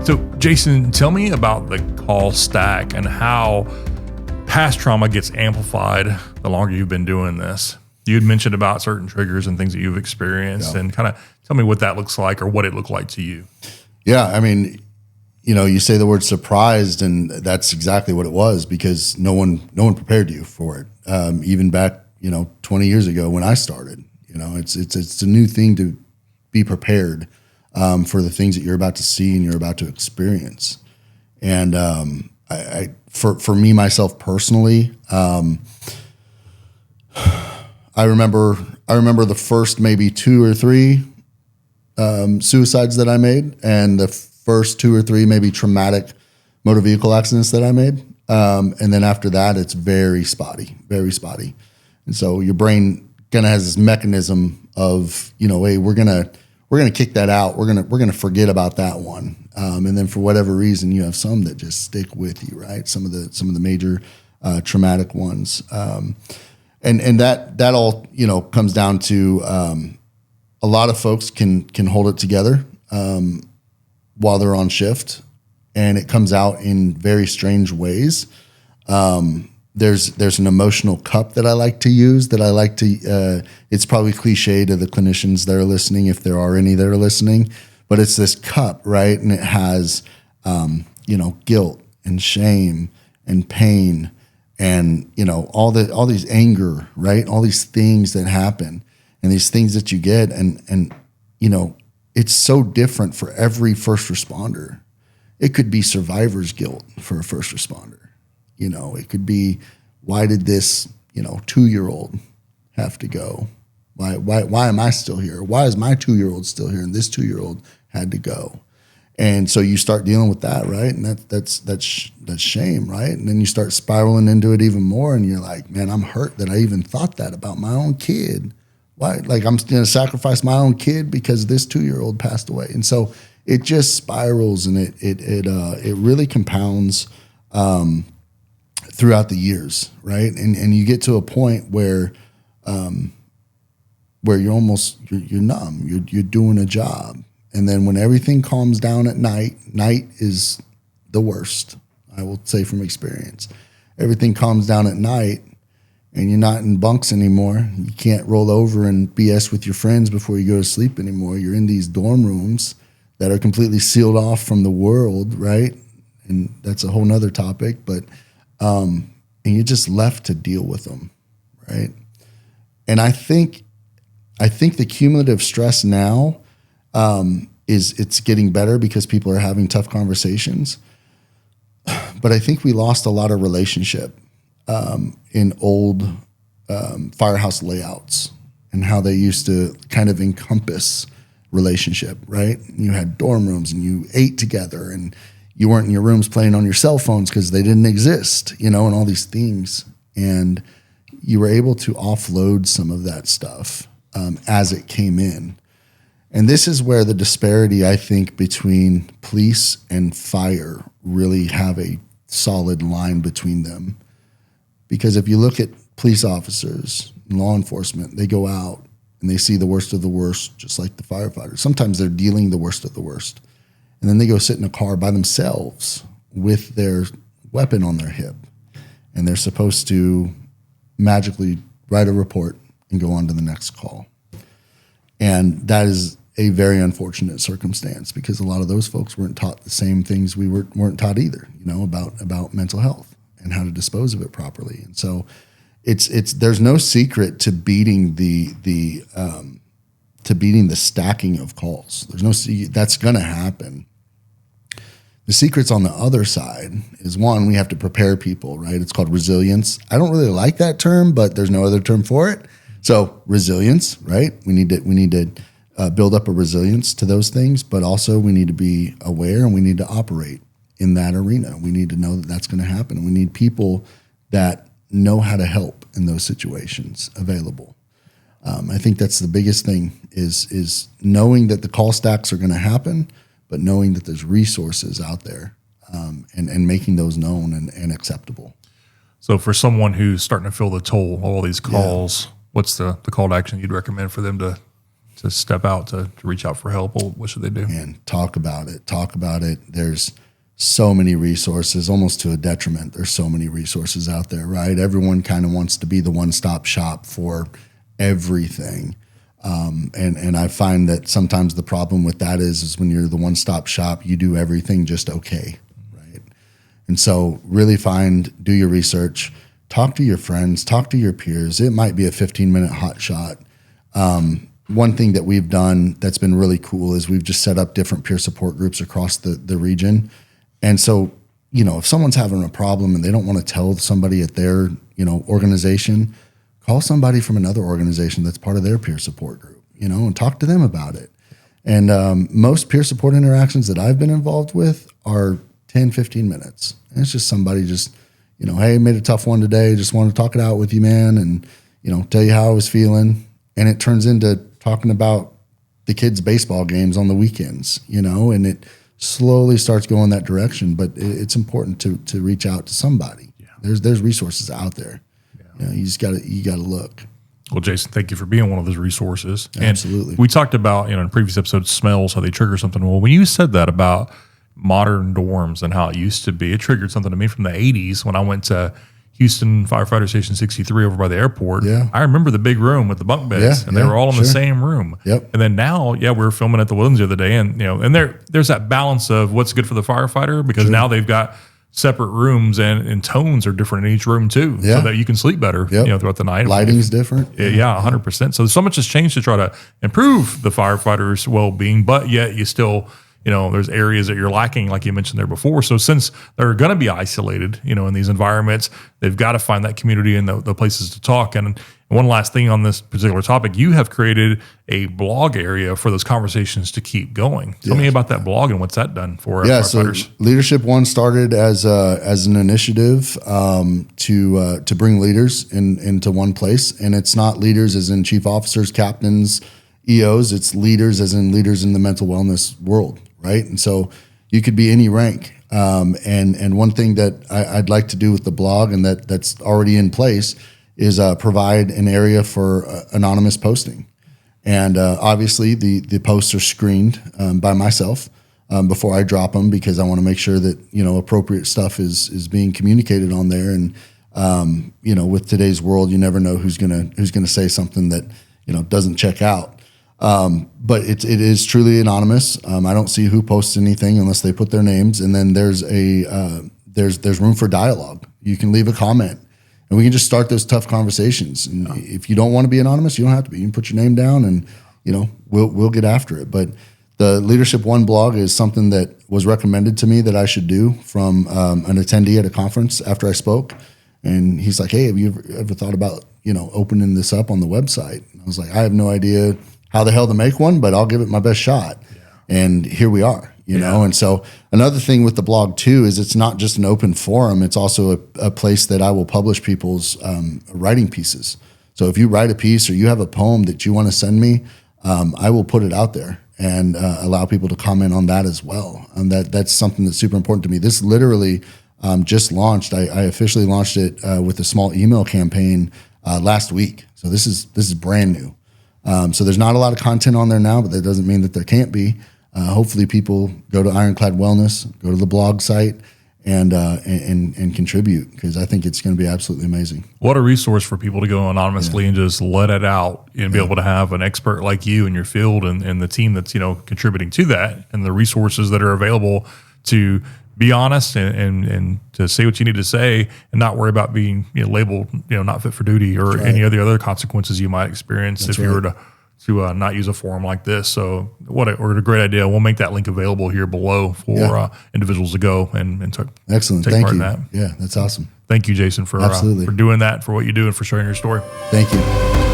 So, Jason, tell me about the call stack and how past trauma gets amplified the longer you've been doing this. You had mentioned about certain triggers and things that you've experienced, and kind of tell me what that looks like or what it looked like to you. Yeah, I mean, you say the word surprised, and that's exactly what it was, because no one prepared you for it. Even back, 20 years ago when I started, it's a new thing to be prepared for the things that you're about to see and you're about to experience. And for me, myself personally, I remember the first maybe 2 or 3 suicides that I made, and the first 2 or 3 maybe traumatic motor vehicle accidents that I made. And then after that, it's very spotty. And so your brain kind of has this mechanism of, hey, we're gonna kick that out. We're gonna forget about that one. And then for whatever reason, you have some that just stick with you, right? Some of the major traumatic ones. And that all, comes down to a lot of folks can hold it together while they're on shift, and it comes out in very strange ways. There's an emotional cup that I like to use, it's probably cliche to the clinicians that are listening, if there are any that are listening, but it's this cup, right? And it has, guilt and shame and pain and, all these anger, right? All these things that happen and these things that you get. And it's so different for every first responder. It could be survivor's guilt for a first responder. It could be, why did this, 2-year-old have to go? Why am I still here? Why is my 2-year-old still here? And this 2-year-old had to go. And so you start dealing with that, right? And that's shame, right? And then you start spiraling into it even more, and you're like, man, I'm hurt that I even thought that about my own kid. Why? Like, I'm going to sacrifice my own kid because this 2-year-old passed away. And so it just spirals, and it really compounds throughout the years, right? And you get to a point where you're numb. You're doing a job. And then when everything calms down at night is the worst, I will say from experience. Everything calms down at night, and you're not in bunks anymore. You can't roll over and BS with your friends before you go to sleep anymore. You're in these dorm rooms that are completely sealed off from the world, right? And that's a whole nother topic, but and you're just left to deal with them, right? And I think the cumulative stress now it's getting better because people are having tough conversations. But I think we lost a lot of relationship in old firehouse layouts and how they used to kind of encompass relationship, right? You had dorm rooms and you ate together, and you weren't in your rooms playing on your cell phones because they didn't exist, and all these things. And you were able to offload some of that stuff as it came in. And this is where the disparity, I think, between police and fire really have a solid line between them. Because if you look at police officers, law enforcement, they go out and they see the worst of the worst, just like the firefighters. Sometimes they're dealing the worst of the worst. And then they go sit in a car by themselves with their weapon on their hip. And they're supposed to magically write a report and go on to the next call. And that is a very unfortunate circumstance, because a lot of those folks weren't taught the same things we weren't taught either, about mental health and how to dispose of it properly. And so there's no secret to beating the stacking of calls. There's no that's going to happen. The secret's on the other side is, one, we have to prepare people, right? It's called resilience. I don't really like that term, but there's no other term for it. So resilience, right? We need to build up a resilience to those things, but also we need to be aware, and we need to operate in that arena. We need to know that that's going to happen. We need people that know how to help in those situations available. I think that's the biggest thing is knowing that the call stacks are going to happen, but knowing that there's resources out there and making those known and acceptable. So for someone who's starting to feel the toll of all these calls, what's the call to action you'd recommend for them to to step out to reach out for help, what should they do? And talk about it. There's so many resources, almost to a detriment. There's so many resources out there, right? Everyone kind of wants to be the one-stop shop for everything. And I find that sometimes the problem with that is when you're the one-stop shop, you do everything just okay, right? And so really do your research, talk to your friends, talk to your peers. It might be a 15-minute hot shot. One thing that we've done that's been really cool is we've just set up different peer support groups across the region. And so, if someone's having a problem and they don't want to tell somebody at their, organization, call somebody from another organization that's part of their peer support group, and talk to them about it. And most peer support interactions that I've been involved with are 10, 15 minutes. And it's just somebody just, hey, made a tough one today. Just want to talk it out with you, man. And, tell you how I was feeling. And it turns into talking about the kids' baseball games on the weekends, and it slowly starts going that direction. But it's important to reach out to somebody. Yeah. There's resources out there. Yeah. You gotta look. Well, Jason, thank you for being one of those resources. Absolutely. And we talked about, in previous episodes, smells, how they trigger something. Well, when you said that about modern dorms and how it used to be, it triggered something to me from the 80s when I went to Houston Firefighter Station 63 over by the airport. Yeah. I remember the big room with the bunk beds, and they were all in the same room. Yep. And then now, we were filming at the Woodlands the other day, and there's that balance of what's good for the firefighter, because now they've got separate rooms and tones are different in each room too, so that you can sleep better throughout the night. Lighting's different. Yeah, 100%. So much has changed to try to improve the firefighters' well-being, but yet you still, there's areas that you're lacking, like you mentioned there before. So since they're going to be isolated, in these environments, they've got to find that community and the places to talk. And one last thing on this particular topic, you have created a blog area for those conversations to keep going. Tell me about that blog and what's that done for firefighters. So Leadership One started as an initiative to bring leaders into one place. And it's not leaders as in chief officers, captains, EOs. It's leaders as in leaders in the mental wellness world. Right. And so you could be any rank. And one thing that I'd like to do with the blog, and that's already in place, is provide an area for anonymous posting. And obviously the posts are screened by myself before I drop them, because I want to make sure that, appropriate stuff is being communicated on there. And, with today's world, you never know who's gonna say something that, doesn't check out. But it is truly anonymous. I don't see who posts anything unless they put their names. And then there's there's room for dialogue. You can leave a comment, and we can just start those tough conversations. And if you don't want to be anonymous, you don't have to be. You can put your name down, and we'll get after it. But the Leadership One blog is something that was recommended to me that I should do from an attendee at a conference after I spoke. And he's like, "Hey, have you ever thought about opening this up on the website?" And I was like, "I have no idea how the hell to make one, but I'll give it my best shot." Yeah. And here we are, you know? And so another thing with the blog too, is it's not just an open forum. It's also a place that I will publish people's writing pieces. So if you write a piece or you have a poem that you want to send me, I will put it out there and allow people to comment on that as well. And that's something that's super important to me. This literally just launched. I officially launched it with a small email campaign last week. So this is brand new. So there's not a lot of content on there now, but that doesn't mean that there can't be. Hopefully people go to Ironclad Wellness, go to the blog site, and contribute, because I think it's going to be absolutely amazing. What a resource for people to go anonymously and just let it out and be able to have an expert like you in your field and the team that's contributing to that, and the resources that are available to be honest and to say what you need to say, and not worry about being labeled not fit for duty or any other consequences you might experience if you were to not use a forum like this. So what a great idea. We'll make that link available here below for individuals to go and excellent. Take Thank part you. in that. Yeah, that's awesome. Thank you, Jason, for doing that, for what you do, and for sharing your story. Thank you.